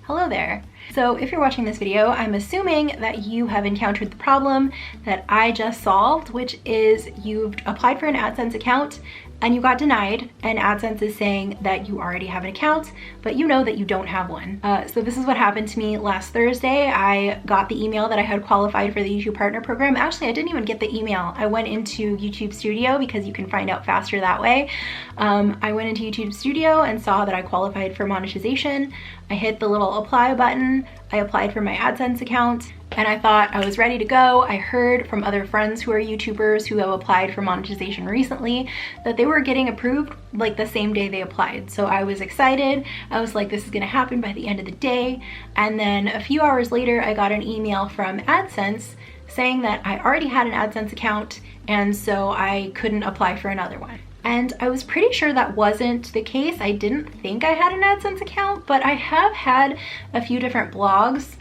Hello there. So if you're watching this video, I'm assuming that you have encountered the problem that I just solved, which is you've applied for an AdSense account and you got denied, and AdSense is saying that you already have an account, but you know that you don't have one. So this is what happened to me last Thursday. I got the email that I had qualified for the YouTube Partner Program. Actually, I didn't even get the email. I went into YouTube Studio because you can find out faster that way. I went into YouTube Studio and saw that I qualified for monetization. I hit the little apply button. I applied for my AdSense account and I thought I was ready to go. I heard from other friends who are YouTubers who have applied for monetization recently that they were getting approved like the same day they applied. So I was excited. I was like, this is gonna happen by the end of the day. And then a few hours later, I got an email from AdSense saying that I already had an AdSense account and so I couldn't apply for another one. And I was pretty sure that wasn't the case. I didn't think I had an AdSense account, but I have had a few different blogs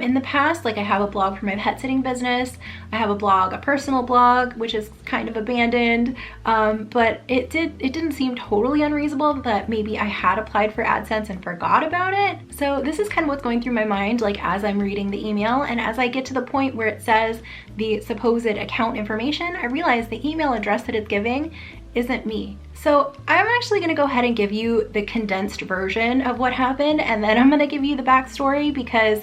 in the past. Like I have a blog for my pet sitting business. I have a blog, a personal blog, which is kind of abandoned. But it didn't seem totally unreasonable that maybe I had applied for AdSense and forgot about it. So this is kind of what's going through my mind, like as I'm reading the email. And as I get to the point where it says the supposed account information, I realize the email address that it's giving isn't me. So I'm actually gonna go ahead and give you the condensed version of what happened, and then I'm gonna give you the backstory because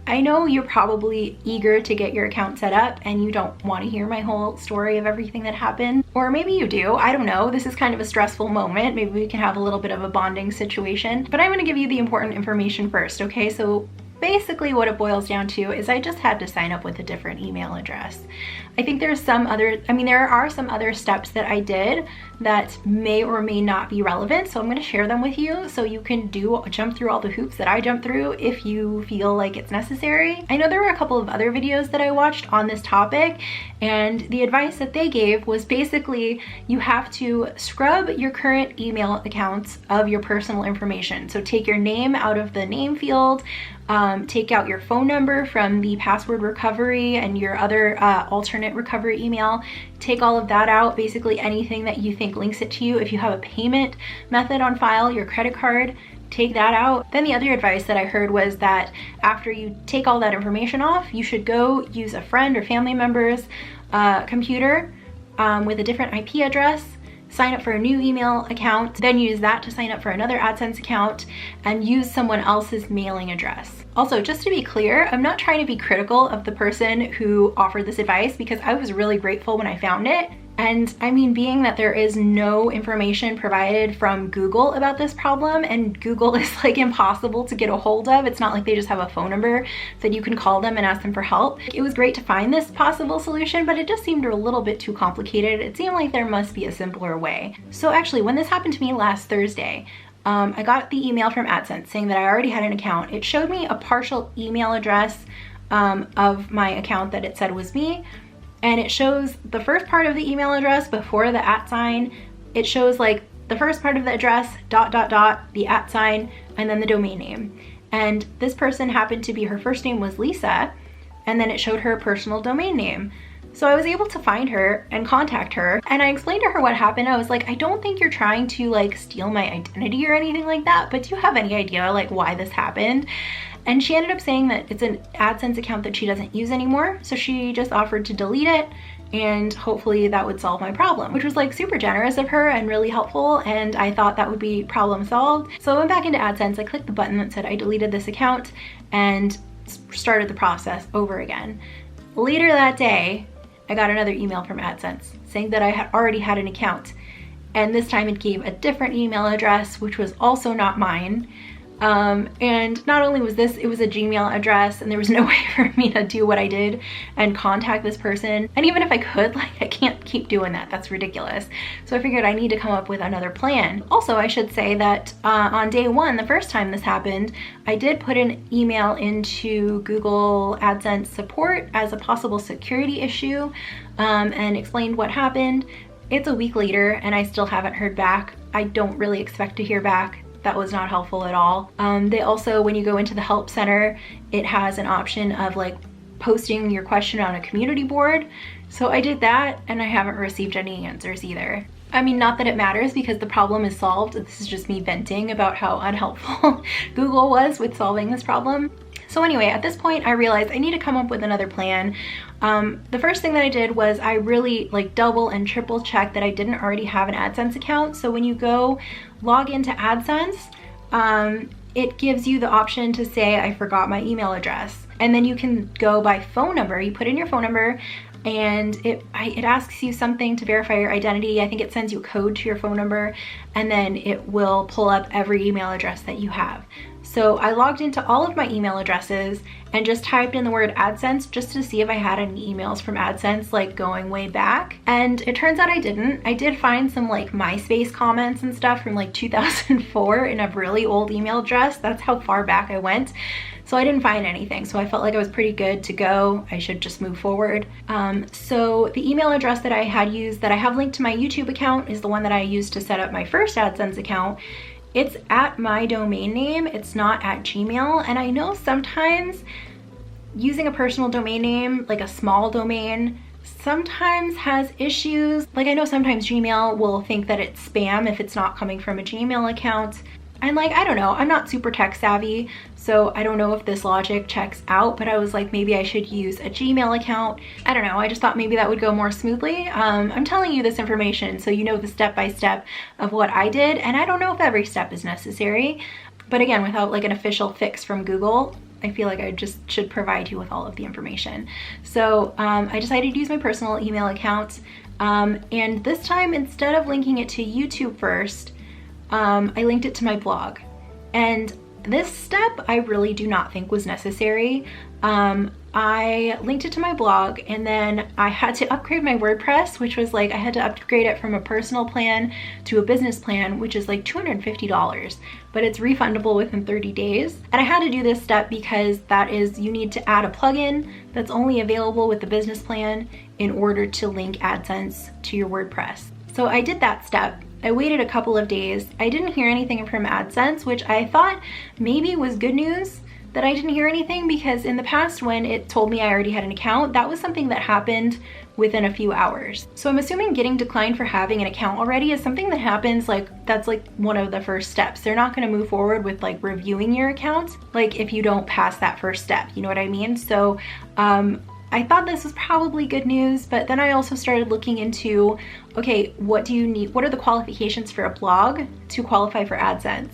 I know you're probably eager to get your account set up and you don't want to hear my whole story of everything that happened. Or maybe you do, I don't know. This is kind of a stressful moment. Maybe we can have a little bit of a bonding situation, but I'm gonna give you the important information first, okay? So basically what it boils down to is I just had to sign up with a different email address. I think there are some other steps that I did that may or may not be relevant, so I'm going to share them with you so you can jump through all the hoops that I jumped through if you feel like it's necessary. I know there were a couple of other videos that I watched on this topic, and the advice that they gave was basically you have to scrub your current email accounts of your personal information. So take your name out of the name field, take out your phone number from the password recovery and your other alternate recovery email. Take all of that out, basically anything that you think links it to you. If you have a payment method on file, your credit card, take that out. Then the other advice that I heard was that after you take all that information off, you should go use a friend or family member's computer with a different IP address, sign up for a new email account, then use that to sign up for another AdSense account and use someone else's mailing address. Also, just to be clear, I'm not trying to be critical of the person who offered this advice because I was really grateful when I found it. And I mean, being that there is no information provided from Google about this problem, and Google is like impossible to get a hold of. It's not like they just have a phone number that you can call them and ask them for help. It was great to find this possible solution, but it just seemed a little bit too complicated. It seemed like there must be a simpler way. So actually, when this happened to me last Thursday, I got the email from AdSense saying that I already had an account. It showed me a partial email address of my account that it said was me. And it shows the first part of the email address before the @sign. It shows like the first part of the address, ... the @sign, and then the domain name. And this person happened to be, her first name was Lisa, and then it showed her personal domain name. So I was able to find her and contact her, and I explained to her what happened. I was like, I don't think you're trying to like steal my identity or anything like that, but do you have any idea like why this happened? And she ended up saying that it's an AdSense account that she doesn't use anymore. So she just offered to delete it and hopefully that would solve my problem, which was like super generous of her and really helpful. And I thought that would be problem solved. So I went back into AdSense, I clicked the button that said I deleted this account and started the process over again. Later that day, I got another email from AdSense saying that I had already had an account. And this time it gave a different email address, which was also not mine. And not only was this, it was a Gmail address and there was no way for me to do what I did and contact this person. And even if I could, like, I can't keep doing that. That's ridiculous. So I figured I need to come up with another plan. Also, I should say that on day one, the first time this happened, I did put an email into Google AdSense support as a possible security issue and explained what happened. It's a week later and I still haven't heard back. I don't really expect to hear back. That was not helpful at all. They also, when you go into the help center, it has an option of like posting your question on a community board. So I did that and I haven't received any answers either. I mean, not that it matters because the problem is solved. This is just me venting about how unhelpful Google was with solving this problem. So anyway, at this point, I realized I need to come up with another plan. The first thing that I did was I really like double and triple checked that I didn't already have an AdSense account. So when you go log into AdSense, it gives you the option to say, I forgot my email address. And then you can go by phone number. You put in your phone number and it asks you something to verify your identity. I think it sends you a code to your phone number, and then it will pull up every email address that you have. So I logged into all of my email addresses and just typed in the word AdSense just to see if I had any emails from AdSense like going way back. And it turns out I didn't. I did find some like MySpace comments and stuff from like 2004 in a really old email address. That's how far back I went. So I didn't find anything. So I felt like I was pretty good to go. I should just move forward. So the email address that I had used that I have linked to my YouTube account is the one that I used to set up my first AdSense account. It's at my domain name, it's not at Gmail. And I know sometimes using a personal domain name, like a small domain, sometimes has issues. Like I know sometimes Gmail will think that it's spam if it's not coming from a Gmail account. And like, I don't know, I'm not super tech savvy, so I don't know if this logic checks out, but I was like, maybe I should use a Gmail account. I don't know, I just thought maybe that would go more smoothly. I'm telling you this information so you know the step-by-step of what I did, and I don't know if every step is necessary, but again, without like an official fix from Google, I feel like I just should provide you with all of the information. So I decided to use my personal email account, and this time, instead of linking it to YouTube first, I linked it to my blog. And this step I really do not think was necessary. I linked it to my blog, and then I had to upgrade my WordPress, which was like, I had to upgrade it from a personal plan to a business plan, which is like $250, but it's refundable within 30 days. And I had to do this step because that is, you need to add a plugin that's only available with the business plan in order to link AdSense to your WordPress. So I did that step. I waited a couple of days. I didn't hear anything from AdSense, which I thought maybe was good news that I didn't hear anything, because in the past when it told me I already had an account, that was something that happened within a few hours. So I'm assuming getting declined for having an account already is something that happens, like that's like one of the first steps. They're not going to move forward with like reviewing your account, like if you don't pass that first step, you know what I mean? So I thought this was probably good news, but then I also started looking into, okay, what do you need? What are the qualifications for a blog to qualify for AdSense?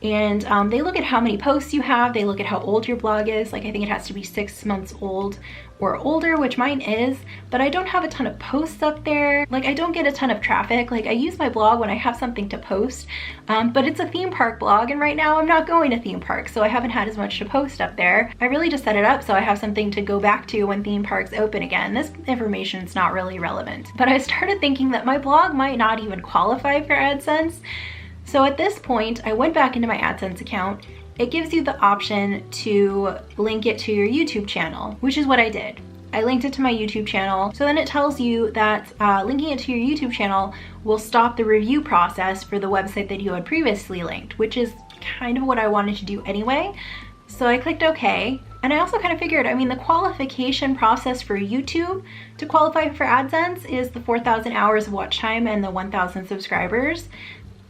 And they look at how many posts you have. They look at how old your blog is. Like I think it has to be 6 months old or older, which mine is, but I don't have a ton of posts up there. Like I don't get a ton of traffic. Like I use my blog when I have something to post, but it's a theme park blog, and right now I'm not going to theme parks, so I haven't had as much to post up there. I really just set it up so I have something to go back to when theme parks open again. This information is not really relevant, but I started thinking that my blog might not even qualify for AdSense. So at this point, I went back into my AdSense account. It gives you the option to link it to your YouTube channel, which is what I did. I linked it to my YouTube channel. So then it tells you that linking it to your YouTube channel will stop the review process for the website that you had previously linked, which is kind of what I wanted to do anyway. So I clicked OK. And I also kind of figured, I mean, the qualification process for YouTube to qualify for AdSense is the 4,000 hours of watch time and the 1,000 subscribers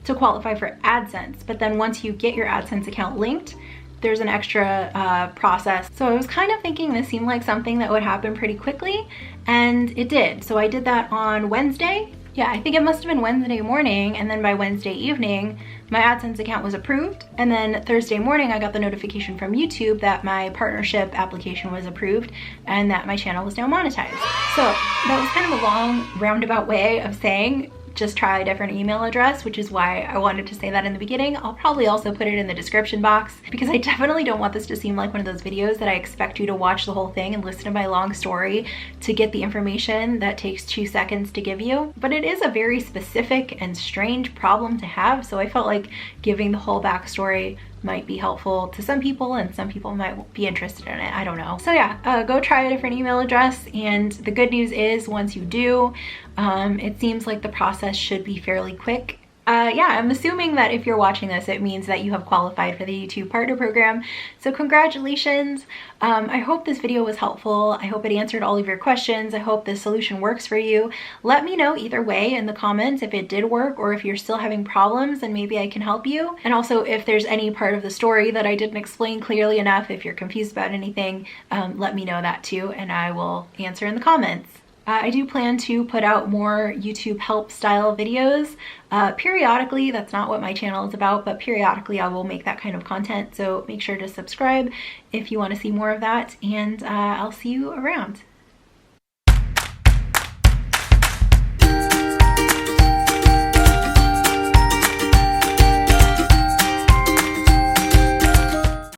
to qualify for AdSense. But then once you get your AdSense account linked, there's an extra process. So I was kind of thinking this seemed like something that would happen pretty quickly, and it did. So I did that on Wednesday. Yeah, I think it must have been Wednesday morning, and then by Wednesday evening, my AdSense account was approved. And then Thursday morning, I got the notification from YouTube that my partnership application was approved and that my channel was now monetized. So that was kind of a long roundabout way of saying, just try a different email address, which is why I wanted to say that in the beginning. I'll probably also put it in the description box, because I definitely don't want this to seem like one of those videos that I expect you to watch the whole thing and listen to my long story to get the information that takes 2 seconds to give you. But it is a very specific and strange problem to have, so I felt like giving the whole backstory might be helpful to some people, and some people might be interested in it. I don't know. So yeah, go try a different email address, and the good news is once you do, it seems like the process should be fairly quick. Yeah, I'm assuming that if you're watching this, it means that you have qualified for the YouTube Partner Program. So congratulations. I hope this video was helpful. I hope it answered all of your questions. I hope this solution works for you. Let me know either way in the comments if it did work or if you're still having problems and maybe I can help you. And also if there's any part of the story that I didn't explain clearly enough, if you're confused about anything, let me know that too and I will answer in the comments. I do plan to put out more YouTube help style videos periodically. That's not what my channel is about, but periodically I will make that kind of content. So make sure to subscribe if you want to see more of that, and I'll see you around.